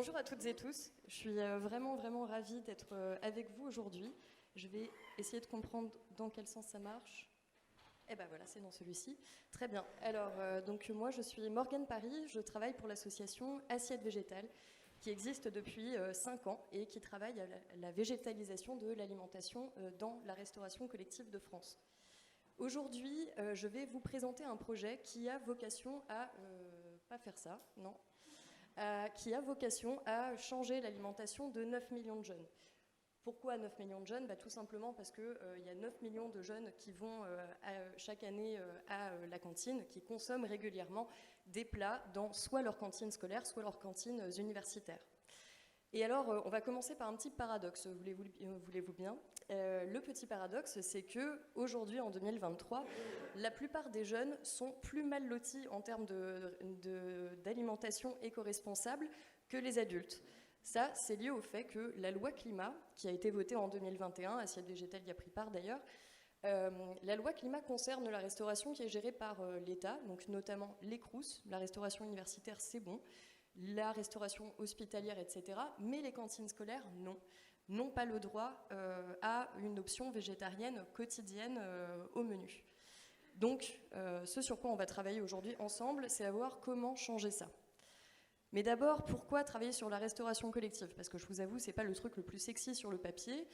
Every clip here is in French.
Bonjour à toutes et tous, je suis vraiment ravie d'être avec vous aujourd'hui. Je vais essayer de comprendre dans quel sens ça marche. Et ben voilà, c'est dans celui-ci. Très bien. Alors, donc moi je suis Morgane Paris, je travaille pour l'association Assiette Végétale qui existe depuis 5 ans et qui travaille à la végétalisation de l'alimentation dans la restauration collective de France. Aujourd'hui, je vais vous présenter un projet qui a vocation à... pas faire ça, non, qui a vocation à changer l'alimentation de 9 millions de jeunes. Pourquoi 9 millions de jeunes ? Tout simplement parce qu'il y a 9 millions de jeunes qui vont chaque année à la cantine, qui consomment régulièrement des plats dans soit leur cantine scolaire, soit leurs cantines universitaires. Et alors, on va commencer par un petit paradoxe, voulez-vous bien ? Le petit paradoxe, c'est qu'aujourd'hui, en 2023, la plupart des jeunes sont plus mal lotis en termes d'alimentation éco-responsable que les adultes. Ça, c'est lié au fait que la loi climat, qui a été votée en 2021, Assiette Végétale y a pris part d'ailleurs, la loi climat concerne la restauration qui est gérée par l'État, donc notamment les Crous, la restauration universitaire c'est bon, la restauration hospitalière, etc. Mais les cantines scolaires, non, n'ont pas le droit à une option végétarienne quotidienne au menu. Donc, ce sur quoi on va travailler aujourd'hui ensemble, c'est à voir comment changer ça. Mais d'abord, pourquoi travailler sur la restauration collective ? Parce que je vous avoue, c'est pas le truc le plus sexy sur le papier.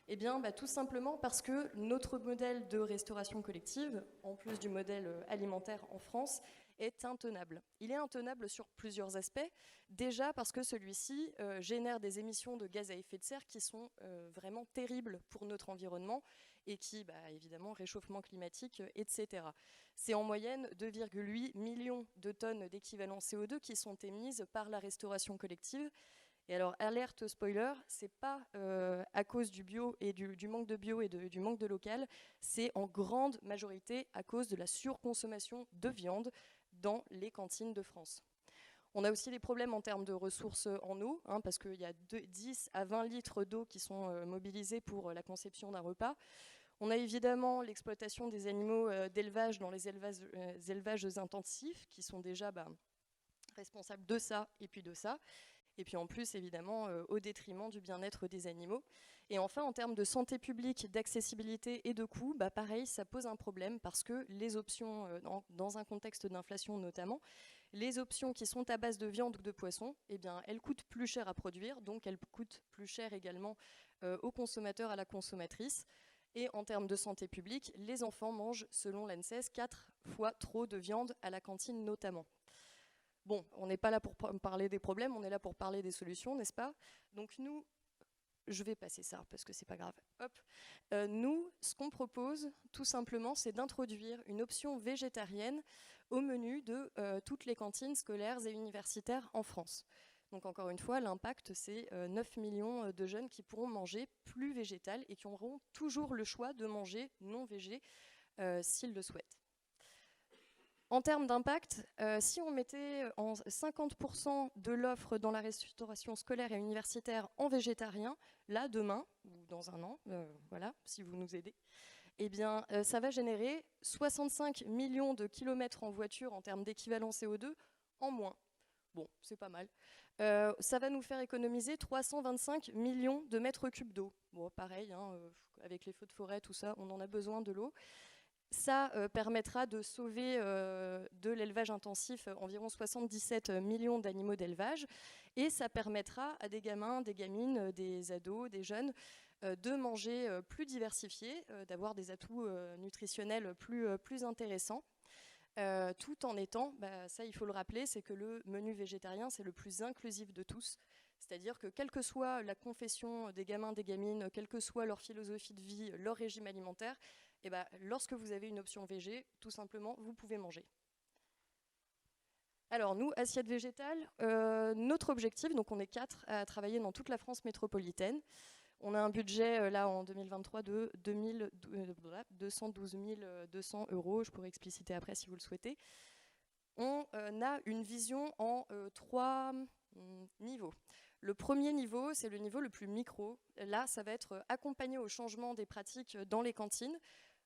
Eh bien, tout simplement parce que notre modèle de restauration collective, en plus du modèle alimentaire en France, est intenable. Il est intenable sur plusieurs aspects. Déjà parce que celui-ci génère des émissions de gaz à effet de serre qui sont vraiment terribles pour notre environnement et qui, évidemment, réchauffement climatique, etc. C'est en moyenne 2,8 millions de tonnes d'équivalent CO2 qui sont émises par la restauration collective. Et alors, alerte spoiler, c'est pas à cause du bio et du manque de bio et du manque de local, c'est en grande majorité à cause de la surconsommation de viande dans les cantines de France. On a aussi des problèmes en termes de ressources en eau, parce qu'il y a 10 à 20 litres d'eau qui sont mobilisés pour la conception d'un repas. On a évidemment l'exploitation des animaux d'élevage dans les élevages intensifs, qui sont déjà responsables de ça et puis de ça. Et puis en plus, évidemment, au détriment du bien-être des animaux. Et enfin, en termes de santé publique, d'accessibilité et de coût, pareil, ça pose un problème parce que les options, dans un contexte d'inflation notamment, les options qui sont à base de viande ou de poisson, eh bien, elles coûtent plus cher à produire, donc elles coûtent plus cher également aux consommateurs, à la consommatrice. Et en termes de santé publique, les enfants mangent, selon l'ANSES, 4 fois trop de viande à la cantine notamment. Bon, on n'est pas là pour parler des problèmes, on est là pour parler des solutions, n'est-ce pas ? Donc nous, je vais passer ça parce que c'est pas grave. Hop. Nous, ce qu'on propose, tout simplement, c'est d'introduire une option végétarienne au menu de toutes les cantines scolaires et universitaires en France. Donc encore une fois, l'impact, c'est 9 millions de jeunes qui pourront manger plus végétal et qui auront toujours le choix de manger non végé s'ils le souhaitent. En termes d'impact, si on mettait en 50% de l'offre dans la restauration scolaire et universitaire en végétarien, là, demain, ou dans un an, voilà, si vous nous aidez, eh bien, ça va générer 65 millions de kilomètres en voiture en termes d'équivalent CO2 en moins. Bon, c'est pas mal. Ça va nous faire économiser 325 millions de mètres cubes d'eau. Bon, pareil, avec les feux de forêt, tout ça, on en a besoin de l'eau. Ça permettra de sauver de l'élevage intensif environ 77 millions d'animaux d'élevage et ça permettra à des gamins, des gamines, des ados, des jeunes de manger plus diversifié, d'avoir des atouts nutritionnels plus intéressants. Tout en étant, ça il faut le rappeler, c'est que le menu végétarien c'est le plus inclusif de tous. C'est-à-dire que quelle que soit la confession des gamins, des gamines, quelle que soit leur philosophie de vie, leur régime alimentaire, lorsque vous avez une option végé, tout simplement, vous pouvez manger. Alors nous, Assiette Végétale, notre objectif, donc on est 4 à travailler dans toute la France métropolitaine. On a un budget là en 2023 de 212 200 €, je pourrais expliciter après si vous le souhaitez. On a une vision en 3 niveaux. Le premier niveau, c'est le niveau le plus micro. Là, ça va être accompagner au changement des pratiques dans les cantines,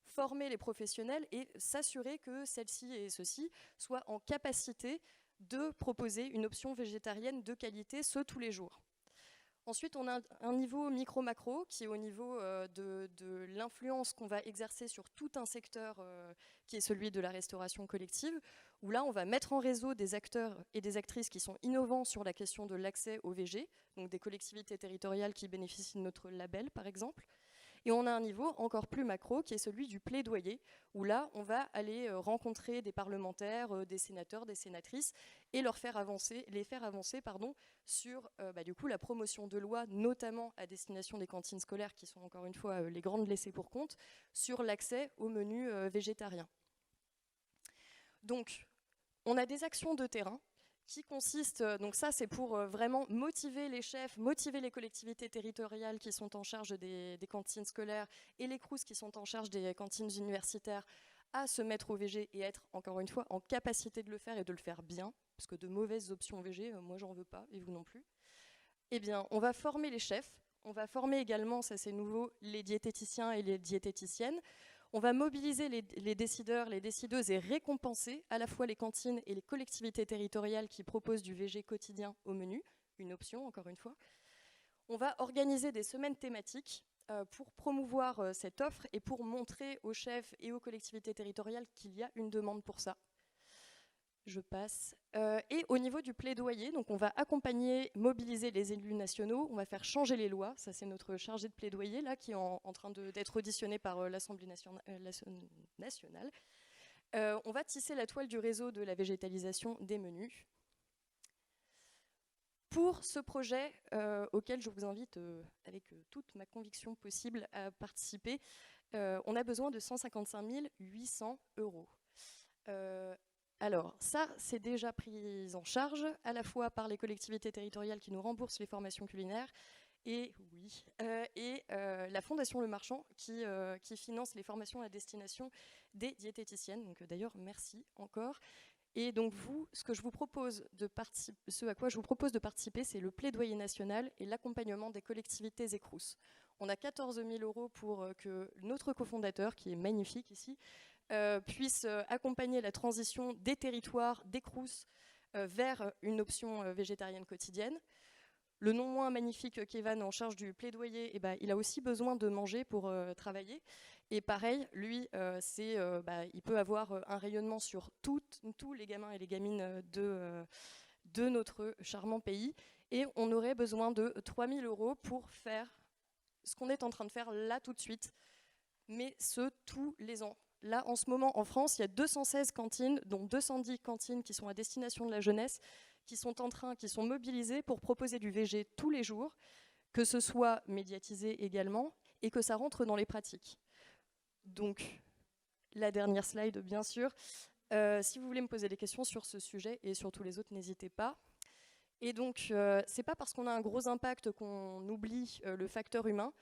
former les professionnels et s'assurer que celles-ci et ceux-ci soient en capacité de proposer une option végétarienne de qualité, ce tous les jours. Ensuite, on a un niveau micro-macro qui est au niveau de l'influence qu'on va exercer sur tout un secteur qui est celui de la restauration collective, où là, on va mettre en réseau des acteurs et des actrices qui sont innovants sur la question de l'accès au VG, donc des collectivités territoriales qui bénéficient de notre label, par exemple. Et on a un niveau encore plus macro qui est celui du plaidoyer, où là, on va aller rencontrer des parlementaires, des sénateurs, des sénatrices, et les faire avancer sur du coup, la promotion de lois, notamment à destination des cantines scolaires, qui sont encore une fois les grandes laissées pour compte, sur l'accès aux menus végétariens. Donc, on a des actions de terrain qui consiste, donc ça c'est pour vraiment motiver les chefs, motiver les collectivités territoriales qui sont en charge des cantines scolaires et les CROUS qui sont en charge des cantines universitaires à se mettre au VG et être encore une fois en capacité de le faire et de le faire bien, parce que de mauvaises options VG, moi j'en veux pas et vous non plus. Eh bien, on va former les chefs, on va former également, ça c'est nouveau, les diététiciens et les diététiciennes. On va mobiliser les décideurs, les décideuses et récompenser à la fois les cantines et les collectivités territoriales qui proposent du VG quotidien au menu, une option encore une fois. On va organiser des semaines thématiques pour promouvoir cette offre et pour montrer aux chefs et aux collectivités territoriales qu'il y a une demande pour ça. Je passe. Et au niveau du plaidoyer, donc on va accompagner, mobiliser les élus nationaux, on va faire changer les lois, ça c'est notre chargé de plaidoyer là, qui est en train d'être auditionné par l'Assemblée nationale. On va tisser la toile du réseau de la végétalisation des menus. Pour ce projet auquel je vous invite avec toute ma conviction possible à participer, on a besoin de 155 800 €. Alors ça, c'est déjà pris en charge à la fois par les collectivités territoriales qui nous remboursent les formations culinaires et, la Fondation Le Marchand qui finance les formations à destination des diététiciennes. Donc d'ailleurs, merci encore. Et donc vous, ce à quoi je vous propose de participer, c'est le plaidoyer national et l'accompagnement des collectivités et CROUS. On a 14 000 € pour que notre cofondateur, qui est magnifique ici, puisse accompagner la transition des territoires, des CROUS, vers une option végétarienne quotidienne. Le non moins magnifique Kevin en charge du plaidoyer, il a aussi besoin de manger pour travailler. Et pareil, lui, il peut avoir un rayonnement sur tous les gamins et les gamines de notre charmant pays. Et on aurait besoin de 3 000 € pour faire ce qu'on est en train de faire là tout de suite, mais ce tous les ans. Là, en ce moment, en France, il y a 216 cantines, dont 210 cantines qui sont à destination de la jeunesse, qui sont mobilisées pour proposer du VG tous les jours, que ce soit médiatisé également, et que ça rentre dans les pratiques. Donc, la dernière slide, bien sûr. Si vous voulez me poser des questions sur ce sujet, et sur tous les autres, n'hésitez pas. Et donc, c'est pas parce qu'on a un gros impact qu'on oublie le facteur humain.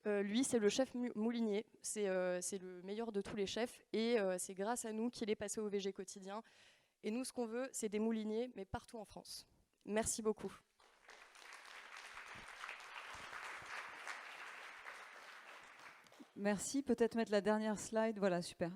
Lui, c'est le chef moulinier, c'est le meilleur de tous les chefs, et c'est grâce à nous qu'il est passé au VG quotidien. Et nous, ce qu'on veut, c'est des mouliniers, mais partout en France. Merci beaucoup. Merci, peut-être mettre la dernière slide, voilà, super.